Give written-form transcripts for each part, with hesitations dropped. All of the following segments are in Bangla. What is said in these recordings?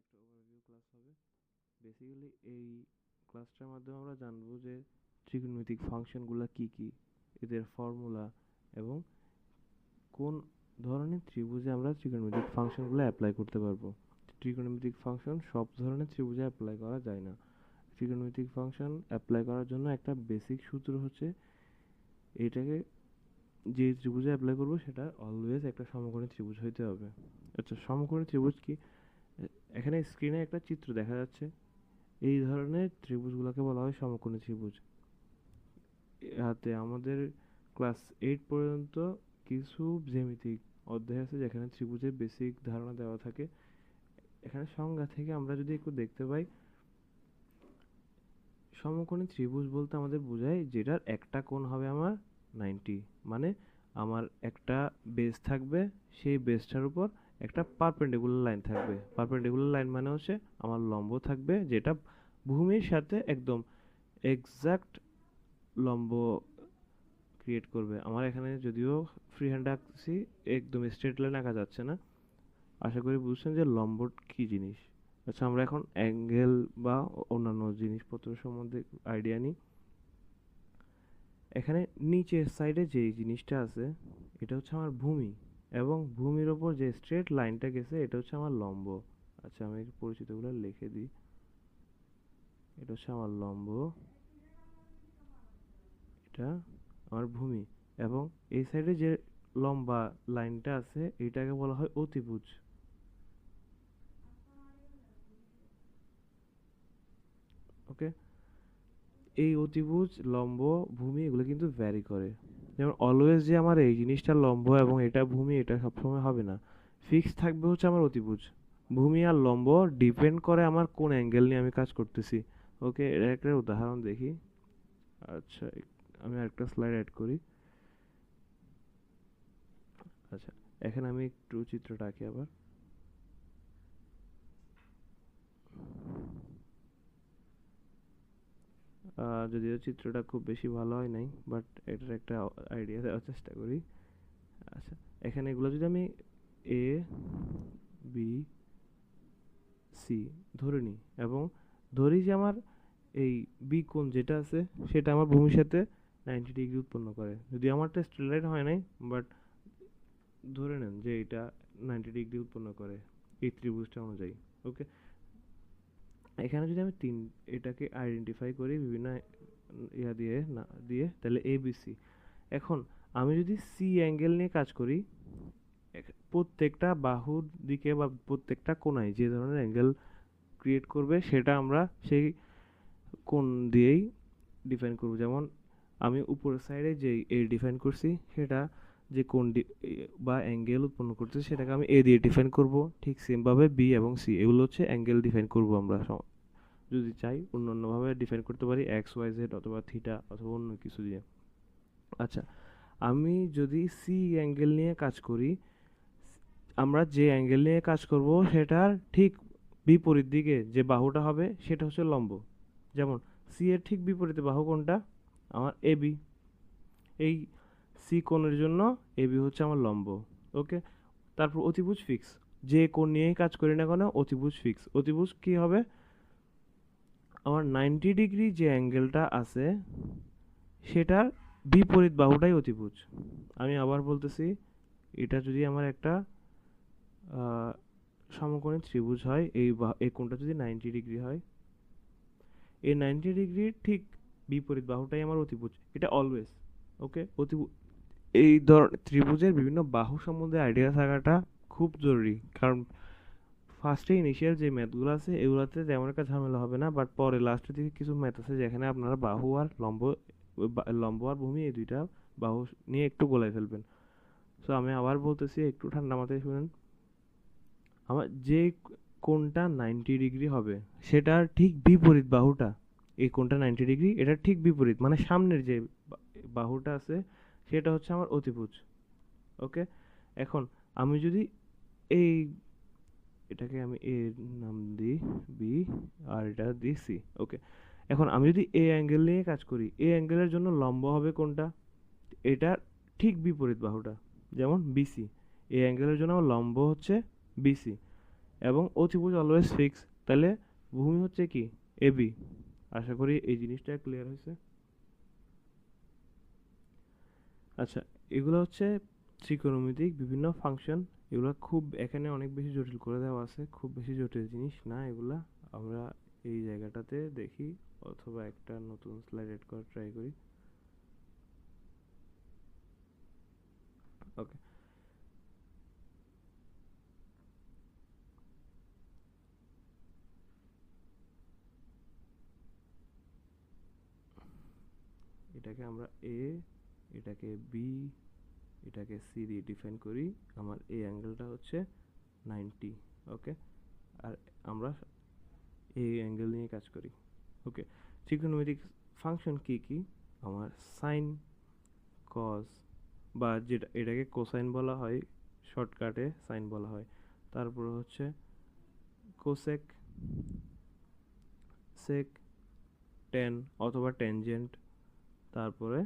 একটা ওভারভিউ ক্লাস হবে। বেসিক্যালি এই ক্লাসটার মাধ্যমে আমরা জানবো যে ত্রিকোণমিতিক ফাংশনগুলো কি কি, এদের ফর্মুলা এবং কোন ধরনের ত্রিভুজে আমরা ত্রিকোণমিতিক ফাংশনগুলো অ্যাপ্লাই করতে পারবো। ত্রিকোণমিতিক ফাংশন সব ধরনের ত্রিভুজে অ্যাপ্লাই করা যায় না। ত্রিকোণমিতিক ফাংশন অ্যাপ্লাই করার জন্য একটা বেসিক সূত্র হচ্ছে, এটাকে যে ত্রিভুজে অ্যাপ্লাই করবো সেটা অলওয়েজ একটা সমকোণী ত্রিভুজ হইতে হবে। আচ্ছা, সমকোণী ত্রিভুজ কি? এখানে স্ক্রিনে একটা চিত্র দেখা যাচ্ছে, এই ধরনের ত্রিভুজগুলোকে বলা হয় সমকোণী ত্রিভুজ। হাতে আমাদের ক্লাস 8 পর্যন্ত কিছু জ্যামিতিক অধ্যায় আছে যেখানে ত্রিভুজের বেসিক ধারণা দেওয়া থাকে। এখানে সংজ্ঞা থেকে আমরা যদি একটু দেখতে পাই, সমকোণী ত্রিভুজ বলতে আমাদের বোঝায় যেটার একটা কোণ হবে আমার 90, মানে আমার একটা বেস থাকবে, সেই বেসটার উপর একটা পারপেন্ডিকুলার লাইন থাকবে। পারপেন্ডিকুলার লাইন মানে হচ্ছে আমার লম্ব থাকবে, যেটা ভূমির সাথে একদম এক্সাক্ট লম্ব ক্রিয়েট করবে। আমার এখানে যদিও ফ্রি হ্যান্ড আঁকছি, একদম স্ট্রেট লাইন আঁকা যাচ্ছে না। আশা করি বুঝছেন যে লম্ব কি জিনিস। আচ্ছা, আমরা এখন অ্যাঙ্গেল বা অন্যান্য জিনিসপত্র সম্বন্ধে আইডিয়া নিই। এখানে নিচের সাইডে যে জিনিসটা আছে এটা হচ্ছে আমার ভূমি, এবং ভূমির ওপর যে স্ট্রেট লাইনটা গেছে এটা হচ্ছে আমার লম্ব। আচ্ছা, আমি পরিচিতগুলো লিখে দিই। এটা হচ্ছে আমার লম্ব, এটা আমার ভূমি, এবং এই সাইডে যে লম্বা লাইনটা আছে এটাকে বলা হয় অতিভুজ। ওকে, এই অতিভুজ, লম্ব, ভূমি এগুলো কিন্তু ভ্যারি করে। যেমন অলওয়েজ যে আমার এই জিনিসটা লম্ব এবং এটা ভূমি, এটা সবসময় হবে না। ফিক্স থাকবে হচ্ছে আমার অতিভুজ। ভূমি আর লম্ব ডিপেন্ড করে আমার কোন অ্যাঙ্গেল নিয়ে আমি কাজ করতেছি। ওকে, এর একটা উদাহরণ দেখি। আচ্ছা, আমি আরেকটা স্লাইড অ্যাড করি। আচ্ছা, এখানে আমি একটু চিত্রটা আঁকি আবার। যদিও চিত্রটা খুব বেশি ভালো হয় নাই, বাট এটার একটা আইডিয়া দেওয়ার চেষ্টা করি। আচ্ছা, এখানে এগুলো যদি আমি এ বি সি ধরে নিই, এবং ধরি যে আমার এই বি কোণ যেটা আছে সেটা আমার ভূমির সাথে 90 ডিগ্রি উৎপন্ন করে। যদি আমারটা স্ট্রেট লাইন হয় নাই, বাট ধরে নেন যে এটা 90 ডিগ্রি উৎপন্ন করে এই ত্রিভুজটা অনুযায়ী। ওকে, এখানে যদি আমি এটাকে আইডেন্টিফাই করি বিভিন্ন ইয়া দিয়ে না দিয়ে, তাহলে এ বি সি। এখন আমি যদি সি অ্যাঙ্গেল নিয়ে কাজ করি, প্রত্যেকটা বাহুর দিকে বা প্রত্যেকটা কোণায় যে ধরনের অ্যাঙ্গেল ক্রিয়েট করবে সেটা আমরা সেই কোণ দিয়েই ডিফাইন করব। যেমন আমি উপরের সাইডে যে এ ডিফাইন করছি, সেটা যে কোণ বা অ্যাঙ্গেল উৎপন্ন করতেছে সেটাকে আমি এ দিয়ে ডিফাইন করব। ঠিক সেমভাবে বি এবং সি এগুলো হচ্ছে অ্যাঙ্গেল ডিফাইন করব আমরা। যদি চাই অন্যান্যভাবে ডিফাইন করতে পারি, এক্স ওয়াই জেড অথবা থিটা অথবা অন্য কিছু দিয়ে। আচ্ছা, আমি যদি সি অ্যাঙ্গেল নিয়ে কাজ করি, আমরা যে অ্যাঙ্গেল নিয়ে কাজ করব সেটার ঠিক বিপরীত দিকে যে বাহুটা হবে সেটা হচ্ছে লম্ব। যেমন সি এর ঠিক বিপরীতে বাহু কোনটা? আমার এবি। এই সি কোণের জন্য এবি হচ্ছে আমার লম্ব। ওকে, তারপর অতিভুজ ফিক্স। যে কোণ নিয়েই কাজ করি না কেন, অতিভুজ ফিক্স। অতিভুজ কি হবে? আমার 90 ডিগ্রি যে অ্যাঙ্গেলটা আছে সেটার বিপরীত বাহুটাই অতিভুজ। আমি আবার বলতেছি, এটা যদি আমার একটা সমকোণী ত্রিভুজ হয়, এই কোণটা যদি 90 ডিগ্রি হয়, এই 90 ডিগ্রির ঠিক বিপরীত বাহুটাই আমার অতিভুজ। এটা অলওয়েজ। ওকে, এই ত্রিভুজের বিভিন্ন বাহু সম্বন্ধে আইডিয়া থাকাটা খুব জরুরি, কারণ ফার্স্টে ইনিশিয়াল যে ম্যাথগুলো আছে এগুলোতে তেমন একটা ঝামেলা হবে না, বাট পরে লাস্টের দিকে কিছু ম্যাথ আছে যেখানে আপনারা বাহু আর লম্ব আর ভূমি এই দুইটা বাহু নিয়ে একটু গোলাই ফেলবেন। সো আমি আবার বলতেছি, একটু ঠান্ডা মাথায় শুনেন। আমার যে কোণটা 90 ডিগ্রি হবে সেটার ঠিক বিপরীত বাহুটা, এই কোণটা 90 ডিগ্রি, এটার ঠিক বিপরীত মানে সামনের যে বাহুটা আছে সেটা হচ্ছে আমার অতিভুজ। ওকে, এখন আমি যদি এই এটাকে আমি এ নাম দিই, বি, আর এটা দিই সি। ওকে, এখন আমি যদি এ অ্যাঙ্গেল নিয়ে কাজ করি, এ অ্যাঙ্গেলের জন্য লম্ব হবে কোনটা? এটা ঠিক বিপরীত বাহুটা, যেমন বিসি। এ অ্যাঙ্গেলের জন্য আমার লম্ব হচ্ছে বিসি। এবং অতিভুজ অলওয়েজ ফিক্স, তাহলে ভূমি হচ্ছে কি এবি। আশা করি এই জিনিসটা ক্লিয়ার হয়েছে। আচ্ছা, এগুলো হচ্ছে ত্রিকোণমিতিক বিভিন্ন ফাংশন। এগুলো খুব এখানে অনেক বেশি জটিল করে দেওয়া আছে, খুব বেশি জটিল জিনিস না এগুলা। আমরা এই জায়গাটাতে দেখি, অথবা একটা নতুন স্লাইড এড করার ট্রাই করি। ওকে, এটাকে আমরা এ, এটাকে বি, এটাকে সি দিয়ে ডিফাইন করি। আমার এই অ্যাঙ্গেলটা হচ্ছে 90। ওকে, আর আমরা এই অ্যাঙ্গেল নিয়ে কাজ করি। ওকে, ট্রিগোনোমেট্রিক ফাংশন কি কি? আমার সাইন, কজ, বা যেটা এটাকে কোসাইন বলা হয়, শর্টকাটে সাইন বলা হয়। তারপর হচ্ছে কোসেক, সেক, টেন অথবা ট্যানজেন্ট, তারপরে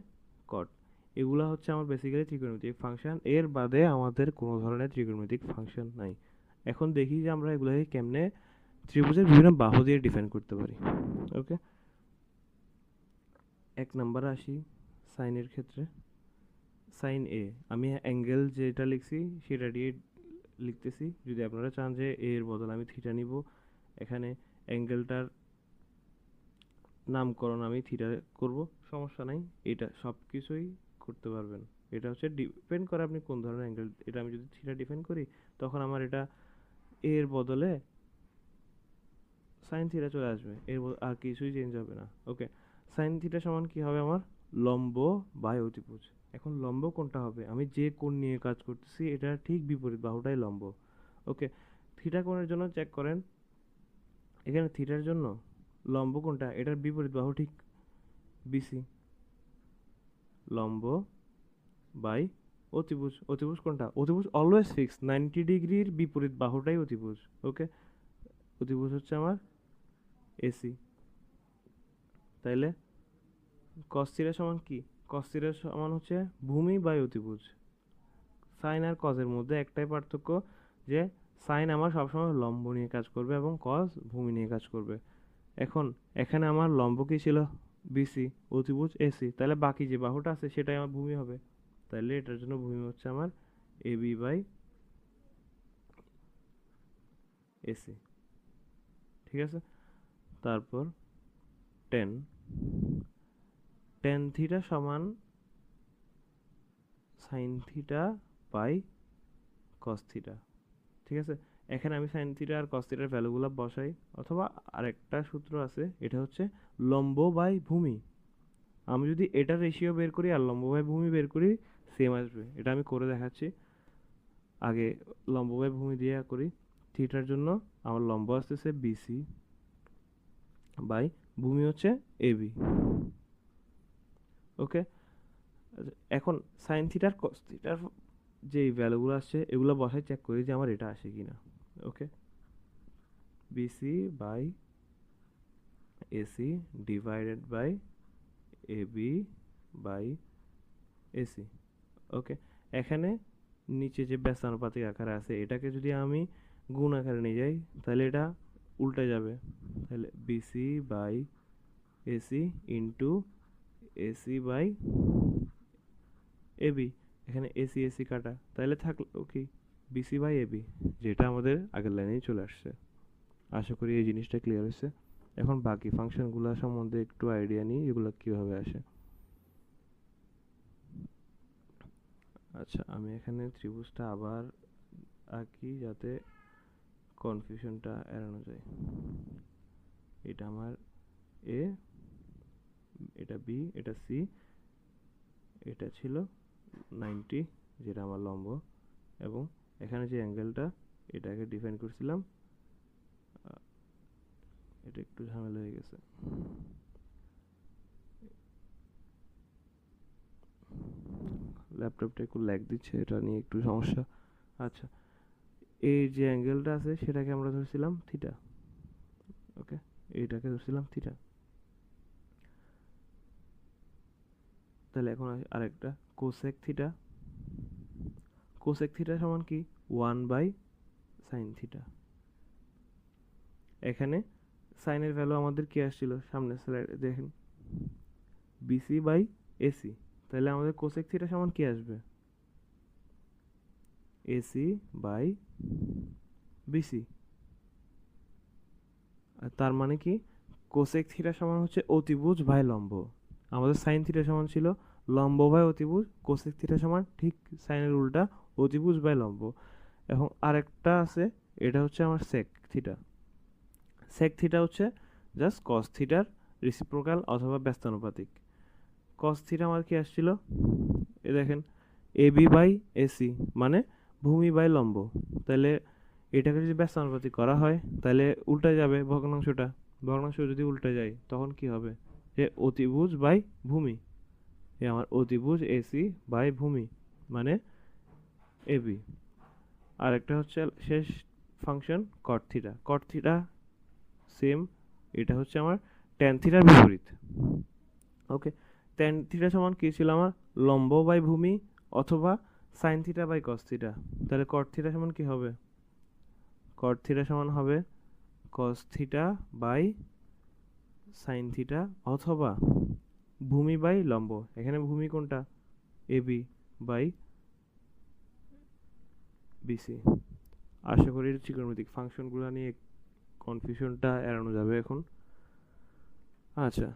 কট। এগুলা হচ্ছে আমার বেসিক্যালি ত্রিকোণমিতিক ফাংশন। এর বাদে আমাদের কোনো ধরনের ত্রিকোণমিতিক ফাংশন নাই। এখন দেখি যে আমরা এগুলোকে কেমনে ত্রিভুজের বিভিন্ন বাহু দিয়ে ডিফাইন করতে পারি। ওকে, এক নাম্বার আসি সাইনের ক্ষেত্রে। সাইন এ, আমি অ্যাঙ্গেল যেটা লিখছি সেটা দিয়ে লিখতেছি। যদি আপনারা চান যে এর বদলে আমি থিটা নিব, এখানে অ্যাঙ্গেলটার নামকরণ আমি থিটা করব, সমস্যা নাই। এটা সব কিছুই করতে পারবেন। এটা হচ্ছে ডিপেন্ড করে আপনি কোন ধরনের অ্যাঙ্গেল। এটা আমি যদি থিটা ডিফাইন করি, তখন আমার এটা এর বদলে সাইন থিটা চলে আসবে, আর কিছুই চেঞ্জ হবে না। ওকে, সাইন থিটা সমান কি হবে আমার? লম্ব বাই অতিভুজ। এখন লম্ব কোনটা হবে? আমি যে কোণ নিয়ে কাজ করতেছি এটা ঠিক বিপরীত বাহুটাই লম্ব। ওকে, থিটা কোণের জন্য চেক করেন, এখানে থিটার জন্য লম্ব কোনটা? এটার বিপরীত বাহু ঠিক বিসি। লম্ব বাই অতিভুজ। অতিভুজ কোনটা? অতিভুজ অলওয়েজ ফিক্স, 90 ডিগ্রির বিপরীত বাহুটাই অতিভুজ। ওকে, অতিভুজ হচ্ছে আমার এসি। তাইলে কস থিটা সমান কি? কস থিটা সমান হচ্ছে ভূমি বাই অতিভুজ। সাইন আর কজের মধ্যে একটাই পার্থক্য, যে সাইন আমার সবসময় লম্ব নিয়ে কাজ করবে এবং কজ ভূমি নিয়ে কাজ করবে। এখন এখানে আমার লম্ব কি ছিল? বিসি, অতিভুজ এসি, তাহলে বাকি যে বাহুটা আছে সেটাই আমার ভূমি হবে। তাহলে এটার জন্য ভূমি হচ্ছে আমার এবি বাই এসি। ঠিক আছে, তারপর টেন, টেন থিটা সমান sine theta by cos theta. ঠিক আছে, এখানে আমি সাইন থিটা আর কস থিটার ভ্যালুগুলো বসাই, অথবা আরেকটা সূত্র আছে, এটা হচ্ছে লম্ব বাই ভূমি। আমি যদি এটার রেশিও বের করি আর লম্ব বাই ভূমি বের করি, সেম আসবে। এটা আমি করে দেখাচ্ছি। আগে লম্ব বাই ভূমি দিয়ে করি। থিটার জন্য আমার লম্ব আসতেছে বিসি বাই ভূমি হচ্ছে এবি। ওকে, এখন সাইন থিটার কস থিটার যে ভ্যালুগুলো আসছে এগুলো বসাই চেক করি যে আমার এটা আসে কিনা। Okay, BC by AC divided by AB by AC. Okay, এখানে নিচে যে ব্যস্তানুপাতিক আকারে আছে এটাকে যদি আমি গুণ আকারে নিয়ে যাই, তাহলে এটা উল্টে যাবে। তাহলে BC by AC into AC by AB. এখানে এসি এসি কাটা, তাহলে থাকলো কি বিসি বাই এবি, যেটা আমাদের আগের লাইনেই চলে আসছে। আশা করি এই জিনিসটা ক্লিয়ার হয়েছে। এখন বাকি ফাংশনগুলো সম্বন্ধে একটু আইডিয়া নিই, এগুলো কিভাবে আসে। আচ্ছা, আমি এখানে ত্রিভুজটা আবার আঁকি যাতে কনফিউশনটা এড়ানো যায়। এটা আমার এ, এটা বি, এটা সি, এটা ছিল 90 যেটা আমার লম্ব, এবং এখানে যে অ্যাঙ্গেলটা এটাকে ডিফাইন করছিলাম, এটা একটু ঝামেলা হয়ে গেছে। ল্যাপটপটা একটু ল্যাগ দিচ্ছে, এটা নিয়ে একটু সমস্যা। আচ্ছা, এই যে অ্যাঙ্গেলটা আছে সেটাকে আমরা ধরছিলাম থিটা। ওকে, এইটাকে ধরছিলাম থিটা। তাহলে এখন আরেকটা কোসেক থিটা। কোসেক থিটা সমান কি? 1 বাই সাইন থিটা। এখানে সাইনের ভ্যালু আমাদের কি আসছিল সামনের স্লাইডে দেখেন, বিসি বাই এসি। তাহলে আমাদের কোসেক থিটা সমান কি আসবে, এসি বাই বিসি। আর তার মানে কি, কোসেক থিটা সমান হচ্ছে অতিভুজ বাই লম্ব। আমাদের সাইন থিটা সমান ছিল লম্ব বাই অতিভুজ, কোসেক থিটা সমান ঠিক সাইনের উল্টা অতিভুজ বাই লম্ব। এবং আরেকটা আছে, এটা হচ্ছে আমার সেক থিটা। সেক থিটা হচ্ছে জাস্ট কস থিটার রেসিপ্রোকাল অথবা ব্যস্তানুপাতিক। কস থিটা আমার কি আসছিল, এ দেখেন এবি বাই এসি মানে ভূমি বাই লম্ব। তাহলে এটাকে যদি ব্যস্তানুপাতিক করা হয় তাহলে উল্টে যাবে ভগ্নাংশটা। ভগ্নাংশ যদি উল্টে যায় তখন কি হবে, যে অতিভুজ বাই ভূমি, এ আমার অতিভুজ এসি বাই ভূমি মানে এবি। আরেকটা হচ্ছে শেষ ফাংশন কট থিটা। কট থিটা সেম, এটা হচ্ছে আমার ট্যান থিটার বিপরীত। ওকে, ট্যান থিটা সমান কি ছিল আমার, লম্ব বাই ভূমি অথবা sine theta by cos theta. তাহলে কট থিটা সমান কি হবে, কট থিটা সমান হবে cos theta by sine theta অথবা ভূমি বাই লম্ব। এখানে ভূমি কোনটা, এবি বাই বিসি। আশা করি ত্রিকোণমিতিক ফাংশনগুলো নিয়ে কনফিউশনটা এড়ানো যাবে এখন। আচ্ছা,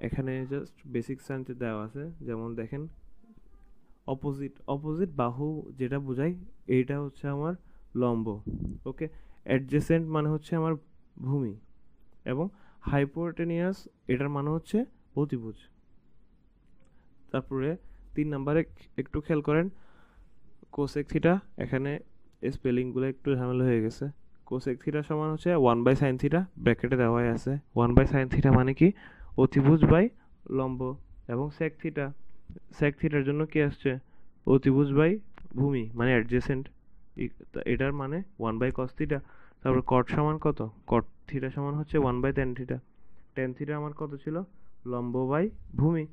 এখানে জাস্ট বেসিক সাইন্সে দেওয়া আছে, যেমন দেখেন অপোজিট অপোজিট বাহু যেটা বোঝায় এইটা হচ্ছে আমার লম্ব। ওকে, অ্যাডজেসেন্ট মানে হচ্ছে আমার ভূমি, এবং হাইপোটেনিয়াস এটার মানে হচ্ছে অতিভুজ। তারপরে 3 নম্বরে একটু খেয়াল করেন, কোসেক থিটা, এখানে স্পেলিংগুলো একটু ঝামেলা হয়ে গেছে। কোসেক থিটা সমান হচ্ছে 1 বাই সাইন থিটা, ব্র্যাকেটে দেওয়াই আছে। 1 বাই সাইন থিটা মানে কি, অতিভুজ বাই লম্ব। এবং সেক থিটা, সেক থিটার জন্য কি আসছে, অতিভুজ বাই ভূমি মানে অ্যাডজেসেন্ট, এটার মানে 1 বাই কস থিটা। তারপর কট সমান কত, কট থিটা সমান হচ্ছে 1 by tan theta. Tan theta আমার কত ছিল, লম্ব বাই ভূমি,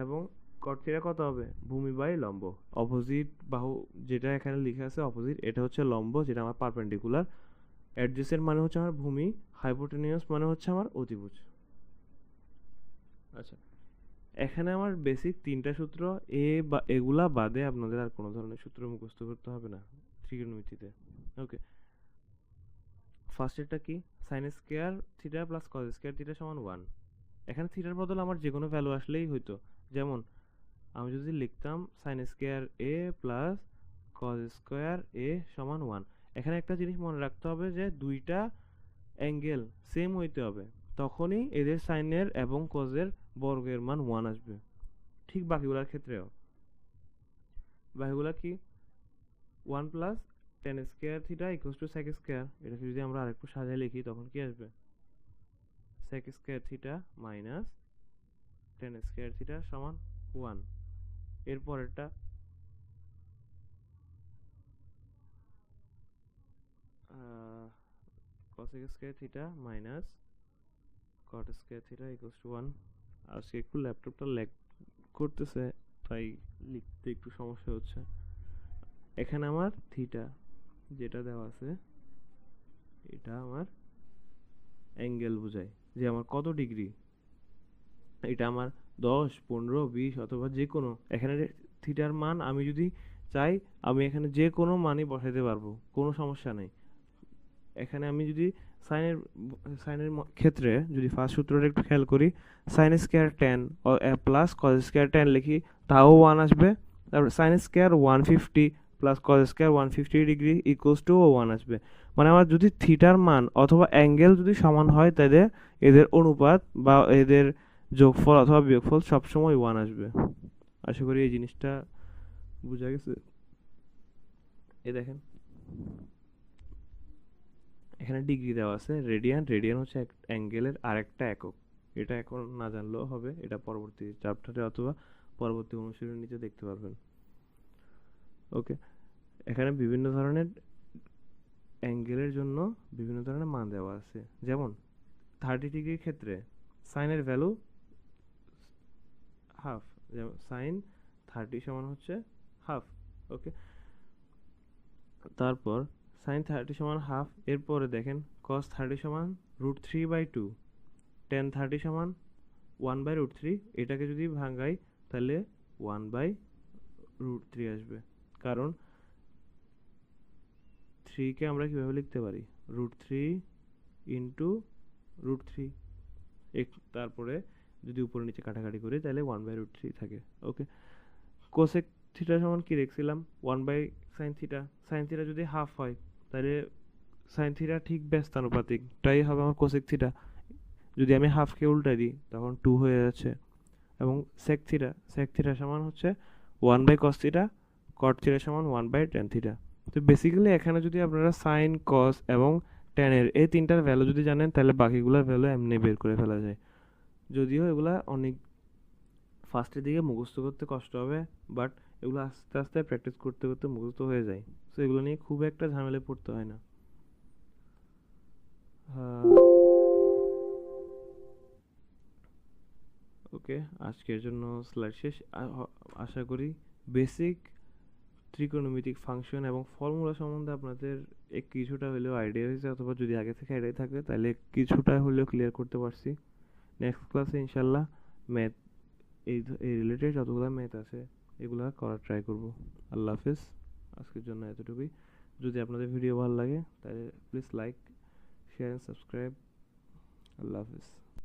এবং কট থিটা কত হবে, ভূমি বাই লম্ব। অপোজিট বাহু যেটা এখানে লেখা আছে অপোজিট, এটা হচ্ছে লম্ব যেটা আমার পারপেন্ডিকুলার। অ্যাডজেসেন্ট মানে হচ্ছে আমার ভূমি, হাইপোটেনিয়াস মানে হচ্ছে আমার অতিভুজ। আচ্ছা, এখানে আমার বেসিক 3টা সূত্র, বা এগুলা বাদে আপনাদের আর কোনো ধরনের সূত্র মুখস্থ করতে হবে না ত্রিকোণমিতিতে। ওকে, ফার্স্ট এটা কি, sine square theta plus cos square theta সমান 1। এখানে থিটার বদলে আমার যে কোনো ভ্যালু আসলেই হইতো। যেমন আমি যদি লিখতাম সাইন স্কয়ার এ প্লাস কস স্কয়ার এ সমান 1। এখানে একটা জিনিস মনে রাখতে হবে যে দুইটা অ্যাঙ্গেল সেম হইতে হবে, তখনই এদের সাইনের এবং কজের বর্গের মান 1 আসবে। ঠিক বাকিগুলোর ক্ষেত্রেও, বাকিগুলা কি, 1 plus tan square theta equals to sec square. এটাকে যদি আমরা আরেকটু সাজায় লিখি তখন কি আসবে, sec square theta minus tan square theta সমান 1। এরপরেরটা cosec স্কয়ার থিটা মাইনাস cot square theta equals to 1। আজকে একটু ল্যাপটপটা ল্যাগ করতেছে, তাই লিখতে একটু সমস্যা হচ্ছে। এখানে আমার থিটা যেটা দেওয়া আছে এটা আমার অ্যাঙ্গেল বোঝায়, যে আমার কত ডিগ্রি, এটা আমার 10, 15, 20 অথবা যে কোনো। এখানে থিটার মান আমি যদি চাই আমি এখানে যে কোনো মানই বসাইতে পারবো, কোনো সমস্যা নেই। এখানে আমি যদি সাইনের সাইনের ক্ষেত্রে যদি ফার্স্ট সূত্রটা একটু খেয়াল করি, sine square tan plus cos square tan লিখি তাও 1 আসবে। তারপর sine square 150 plus cos square 150 degree equals to 1 আসবে। মানে আমার যদি থিটার মান অথবা অ্যাঙ্গেল যদি সমান হয় তাহলে এদের অনুপাত বা এদের যোগফল অথবা বিয়োগফল সবসময় 1 আসবে। আশা করি এই জিনিসটা বোঝা গেছে। এই দেখেন এখানে ডিগ্রি দেওয়া আছে, রেডিয়ান, রেডিয়ান হচ্ছে অ্যাঙ্গেলের আরেকটা একক। এটা এখন না জানলেও হবে, এটা পরবর্তী চ্যাপ্টারে অথবা পরবর্তী অনুশীলনীতে দেখতে পারবেন। ওকে, এখানে বিভিন্ন ধরনের অ্যাঙ্গেলের জন্য বিভিন্ন ধরনের মান দেওয়া আছে। যেমন 30 ডিগ্রির ক্ষেত্রে সাইনের ভ্যালু হাফ, যেমন সাইন 30 সমান হচ্ছে হাফ। ওকে, তারপর sin 30 সমান হাফ, এরপরে দেখেন cos 30 সমান √3/2, tan 30 সমান 1/√3, এটাকে যদি ভাঙাই তাহলে 1/√3 আসবে, কারণ 3 কে আমরা কিভাবে লিখতে পারি, √3 ইন্টু √3, তারপরে যদি উপরে নিচে কাটাকাটি করি তাহলে 1/√3 থাকে। ওকে, কোসেক থিটা সমান কি দেখছিলাম, 1/sin থিটা, সাইন থিটা যদি হাফ হয় তাহলে সাইন থিটা ঠিক ব্যস্তানুপাতিক, তাই হবে আমার কোসেক থিটা। যদি আমি হাফকে উল্টা দিই তখন 2 হয়ে যাচ্ছে। এবং সেক থিটা সমান হচ্ছে 1/cos থিটা, কট থিটা সমান 1/tan থিটা। তো বেসিক্যালি এখানে যদি আপনারা সাইন, কস এবং ট্যানের এই তিনটার ভ্যালু যদি জানেন তাহলে বাকিগুলোর ভ্যালু এমনি বের করে ফেলা যায়। যদিও এগুলা অনেক ফার্স্টের দিকে মুখস্থ করতে কষ্ট হবে, বাট এগুলো আস্তে আস্তে প্র্যাকটিস করতে করতে মুখস্থ হয়ে যায়, সো এগুলো নিয়ে খুব একটা ঝামেলায় পড়তে হয় না। ওকে, আজকের জন্য স্লাইড শেষ। আশা করি বেসিক ত্রিকোণমিতিক ফাংশন এবং ফর্মুলা সম্বন্ধে আপনাদের কিছুটা হলেও আইডিয়া হয়েছে, অথবা যদি আগে থেকে আইডিয়া থাকে তাহলে কিছুটা হলেও ক্লিয়ার করতে পারছি। নেক্সট ক্লাসে ইনশাল্লাহ ম্যাথ এই রিলেটেড যতগুলো ম্যাথ আছে এগুলো করার ট্রাই করব। আল্লাহ হাফেজ, আজকের জন্য এতটুকুই। যদি আপনাদের ভিডিও ভালো লাগে তাহলে প্লিজ লাইক, শেয়ার, সাবস্ক্রাইব। আল্লাহ হাফেজ।